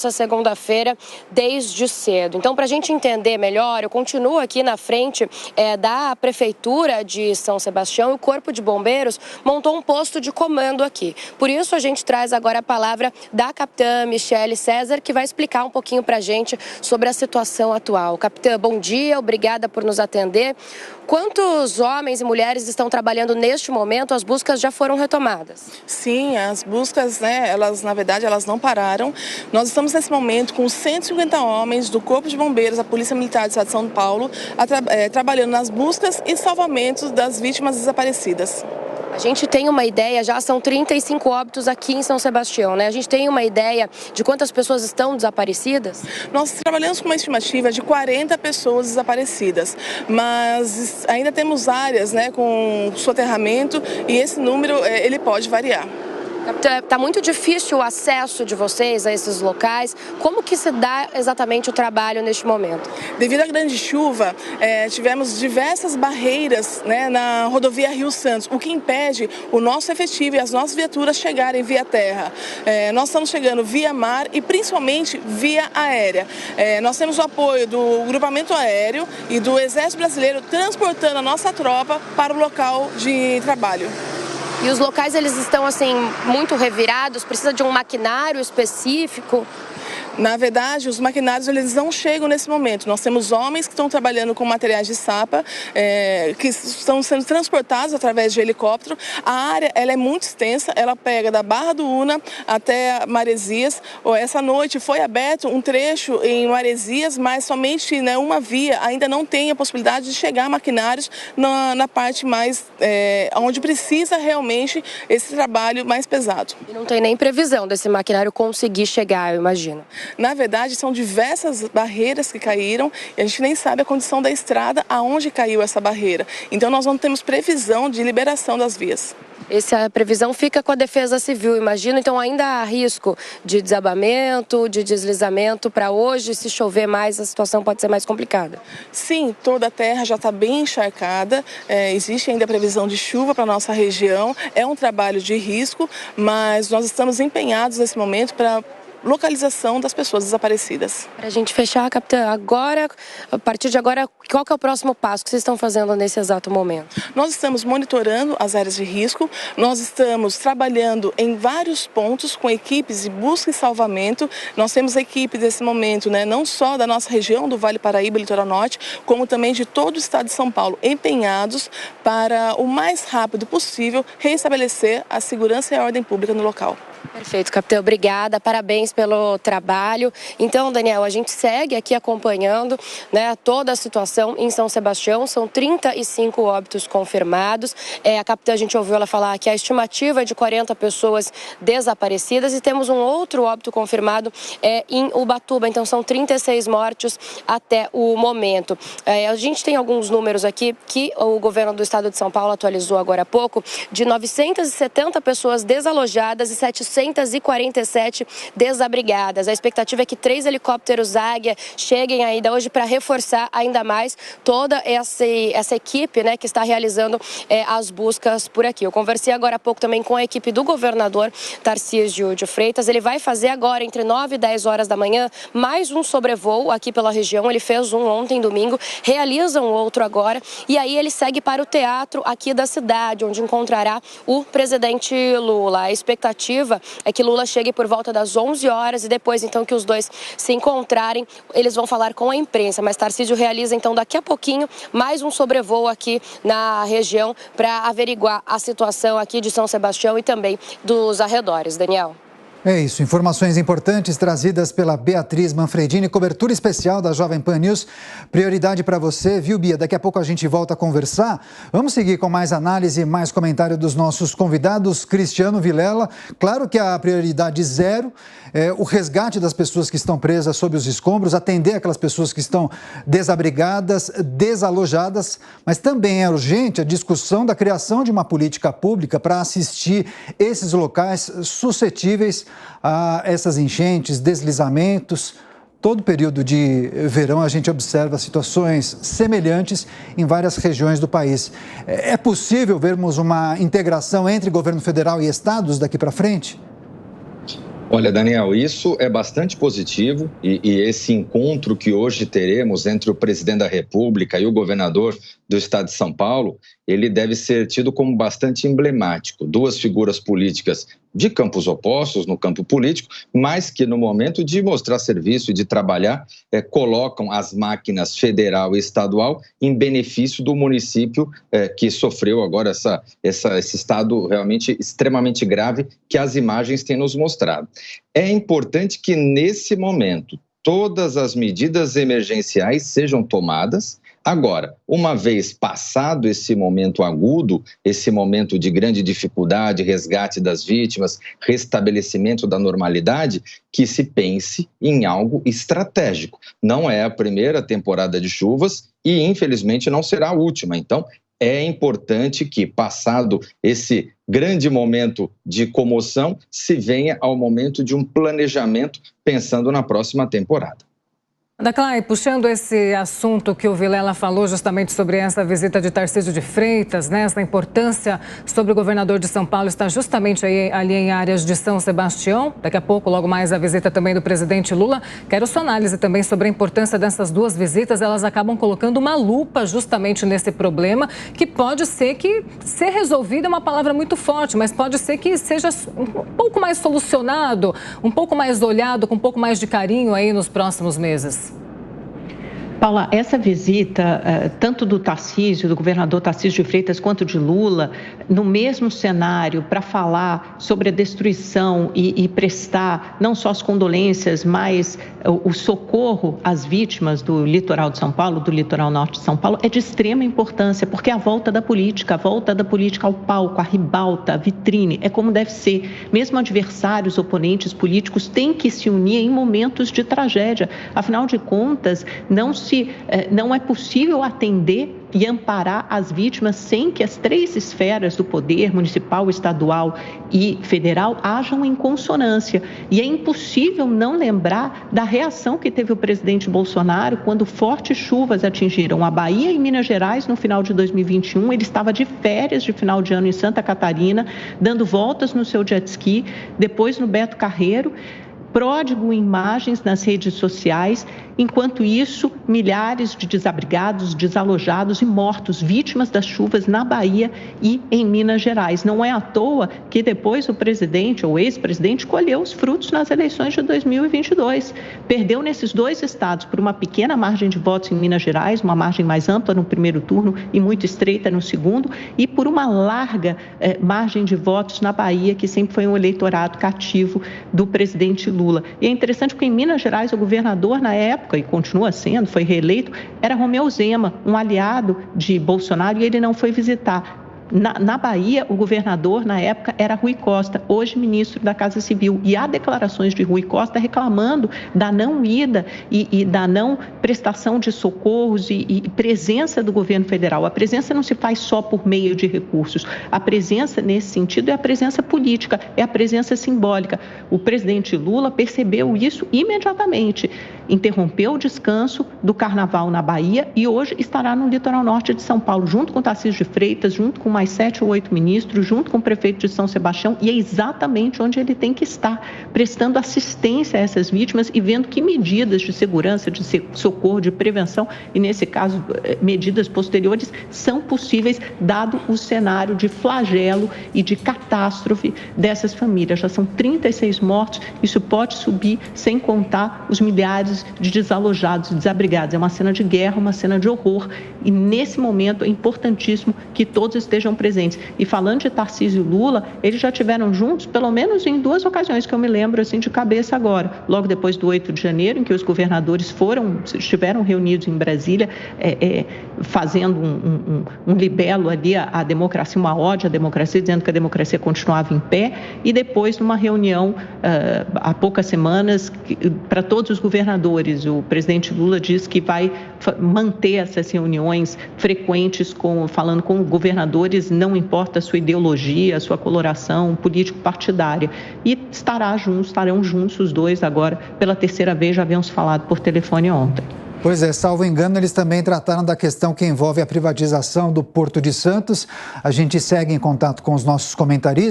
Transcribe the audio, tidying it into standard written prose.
essa segunda-feira desde cedo. Então, para a gente entender melhor, eu continuo aqui na frente da Prefeitura de São Sebastião e o Corpo de Bombeiros montou um posto de comando aqui. Por isso, a gente traz agora a palavra da capitã Michele César, que vai explicar um pouquinho para a gente sobre a situação atual. Capitã, bom dia, obrigada por nos atender. Quantos homens e mulheres estão trabalhando neste momento? As buscas já foram retomadas? Sim, as buscas, na verdade, elas não pararam. Nós estamos nesse momento com 150 homens do Corpo de Bombeiros, da Polícia Militar do Estado de São Paulo, trabalhando nas buscas e salvamentos das vítimas desaparecidas. A gente tem uma ideia, já são 35 óbitos aqui em São Sebastião, né? A gente tem uma ideia de quantas pessoas estão desaparecidas? Nós trabalhamos com uma estimativa de 40 pessoas desaparecidas, mas ainda temos áreas, com soterramento e esse número ele pode variar. Está muito difícil o acesso de vocês a esses locais. Como que se dá exatamente o trabalho neste momento? Devido à grande chuva, tivemos diversas barreiras na rodovia Rio Santos, o que impede o nosso efetivo e as nossas viaturas chegarem via terra. Nós estamos chegando via mar e principalmente via aérea. Nós temos o apoio do grupamento aéreo e do Exército Brasileiro transportando a nossa tropa para o local de trabalho. E os locais, eles estão, muito revirados? Precisa de um maquinário específico? Na verdade, os maquinários eles não chegam nesse momento. Nós temos homens que estão trabalhando com materiais de sapa, que estão sendo transportados através de helicóptero. A área ela é muito extensa, ela pega da Barra do Una até Maresias. Essa noite foi aberto um trecho em Maresias, mas somente uma via. Ainda não tem a possibilidade de chegar maquinários na parte mais, onde precisa realmente esse trabalho mais pesado. E não tem nem previsão desse maquinário conseguir chegar, eu imagino. Na verdade, são diversas barreiras que caíram e a gente nem sabe a condição da estrada aonde caiu essa barreira. Então, nós não temos previsão de liberação das vias. Essa previsão fica com a Defesa Civil, imagino. Então, ainda há risco de desabamento, de deslizamento para hoje. Se chover mais, a situação pode ser mais complicada. Sim, toda a terra já está bem encharcada. Existe ainda a previsão de chuva para a nossa região. É um trabalho de risco, mas nós estamos empenhados nesse momento para localização das pessoas desaparecidas. Para a gente fechar, capitã, a partir de agora, qual que é o próximo passo que vocês estão fazendo nesse exato momento? Nós estamos monitorando as áreas de risco, nós estamos trabalhando em vários pontos com equipes de busca e salvamento. Nós temos equipes nesse momento, não só da nossa região, do Vale Paraíba, Litoral Norte, como também de todo o estado de São Paulo, empenhados para o mais rápido possível restabelecer a segurança e a ordem pública no local. Perfeito, capitão. Obrigada. Parabéns pelo trabalho. Então, Daniel, a gente segue aqui acompanhando toda a situação em São Sebastião. São 35 óbitos confirmados. A capitã, a gente ouviu ela falar que a estimativa é de 40 pessoas desaparecidas e temos um outro óbito confirmado em Ubatuba. Então, são 36 mortes até o momento. A gente tem alguns números aqui que o governo do estado de São Paulo atualizou agora há pouco, de 970 pessoas desalojadas e 747 desabrigadas. A expectativa é que 3 helicópteros Águia cheguem ainda hoje para reforçar ainda mais toda essa equipe que está realizando as buscas por aqui. Eu conversei agora há pouco também com a equipe do governador Tarcísio de Freitas. Ele vai fazer agora, entre 9 e 10 horas da manhã, mais um sobrevoo aqui pela região. Ele fez um ontem, domingo, realiza um outro agora e aí ele segue para o teatro aqui da cidade, onde encontrará o presidente Lula. A expectativa é que Lula chegue por volta das 11 horas e depois, então, que os dois se encontrarem, eles vão falar com a imprensa. Mas Tarcísio realiza, então, daqui a pouquinho, mais um sobrevoo aqui na região para averiguar a situação aqui de São Sebastião e também dos arredores. Daniel. É isso, informações importantes trazidas pela Beatriz Manfredini, cobertura especial da Jovem Pan News. Prioridade para você, viu, Bia? Daqui a pouco a gente volta a conversar. Vamos seguir com mais análise, mais comentário dos nossos convidados. Cristiano Vilela, claro que a prioridade zero é o resgate das pessoas que estão presas sob os escombros, atender aquelas pessoas que estão desabrigadas, desalojadas, mas também é urgente a discussão da criação de uma política pública para assistir esses locais suscetíveis a essas enchentes, deslizamentos. Todo período de verão a gente observa situações semelhantes em várias regiões do país. É possível vermos uma integração entre governo federal e estados daqui para frente? Olha, Daniel, isso é bastante positivo e esse encontro que hoje teremos entre o presidente da República e o governador do estado de São Paulo, ele deve ser tido como bastante emblemático. Duas figuras políticas de campos opostos no campo político, mas que no momento de mostrar serviço e de trabalhar, colocam as máquinas federal e estadual em benefício do município que sofreu agora esse estado realmente extremamente grave que as imagens têm nos mostrado. É importante que nesse momento todas as medidas emergenciais sejam tomadas. Agora, uma vez passado esse momento agudo, esse momento de grande dificuldade, resgate das vítimas, restabelecimento da normalidade, que se pense em algo estratégico. Não é a primeira temporada de chuvas e, infelizmente, não será a última. Então, é importante que, passado esse grande momento de comoção, se venha ao momento de um planejamento pensando na próxima temporada. Daclay, puxando esse assunto que o Vilela falou justamente sobre essa visita de Tarcísio de Freitas, né? Essa importância sobre o governador de São Paulo está justamente ali em áreas de São Sebastião. Daqui a pouco, logo mais, a visita também do presidente Lula. Quero sua análise também sobre a importância dessas duas visitas. Elas acabam colocando uma lupa justamente nesse problema, que pode ser que ser resolvido é uma palavra muito forte, mas pode ser que seja um pouco mais solucionado, um pouco mais olhado, com um pouco mais de carinho aí nos próximos meses. Paula, essa visita, tanto do Tarcísio, do governador Tarcísio de Freitas, quanto de Lula, no mesmo cenário, para falar sobre a destruição e prestar não só as condolências, mas o socorro às vítimas do litoral de São Paulo, do litoral norte de São Paulo, é de extrema importância, porque é a volta da política ao palco, à ribalta, à vitrine, é como deve ser. Mesmo adversários, oponentes políticos têm que se unir em momentos de tragédia. Afinal de contas, não é possível atender e amparar as vítimas sem que as três esferas do poder, municipal, estadual e federal, hajam em consonância. E é impossível não lembrar da reação que teve o presidente Bolsonaro quando fortes chuvas atingiram a Bahia e Minas Gerais no final de 2021. Ele estava de férias de final de ano em Santa Catarina, dando voltas no seu jet ski, depois no Beto Carreiro, pródigo em imagens nas redes sociais. Enquanto isso, milhares de desabrigados, desalojados e mortos, vítimas das chuvas na Bahia e em Minas Gerais. Não é à toa que depois o presidente ou ex-presidente colheu os frutos nas eleições de 2022. Perdeu nesses dois estados por uma pequena margem de votos em Minas Gerais, uma margem mais ampla no primeiro turno e muito estreita no segundo, e por uma larga margem de votos na Bahia, que sempre foi um eleitorado cativo do presidente Lula. E é interessante porque em Minas Gerais o governador na época, e continua sendo, foi reeleito, era Romeu Zema, um aliado de Bolsonaro, e ele não foi visitar. Na Bahia, o governador, na época, era Rui Costa, hoje ministro da Casa Civil. E há declarações de Rui Costa reclamando da não ida e da não prestação de socorros e presença do governo federal. A presença não se faz só por meio de recursos. A presença, nesse sentido, é a presença política, é a presença simbólica. O presidente Lula percebeu isso imediatamente. Interrompeu o descanso do carnaval na Bahia e hoje estará no litoral norte de São Paulo, junto com Tarcísio de Freitas, junto com mais 7 ou 8 ministros, junto com o prefeito de São Sebastião, e é exatamente onde ele tem que estar, prestando assistência a essas vítimas e vendo que medidas de segurança, de socorro, de prevenção, e nesse caso, medidas posteriores, são possíveis, dado o cenário de flagelo e de catástrofe dessas famílias. Já são 36 mortos, isso pode subir sem contar os milhares de desalojados e desabrigados. É uma cena de guerra, uma cena de horror, e nesse momento é importantíssimo que todos estejam presentes. E falando de Tarcísio e Lula, eles já estiveram juntos, pelo menos em 2 ocasiões que eu me lembro assim de cabeça agora. Logo depois do 8 de janeiro, em que os governadores estiveram reunidos em Brasília, fazendo um libelo ali à democracia, uma ode à democracia, dizendo que a democracia continuava em pé, e depois numa reunião há poucas semanas, para todos os governadores, o presidente Lula diz que vai manter essas reuniões frequentes, falando com governadores, não importa a sua ideologia, a sua coloração político-partidária. E estarão juntos os dois agora, pela terceira vez, já havíamos falado por telefone ontem. Pois é, salvo engano, eles também trataram da questão que envolve a privatização do Porto de Santos. A gente segue em contato com os nossos comentaristas.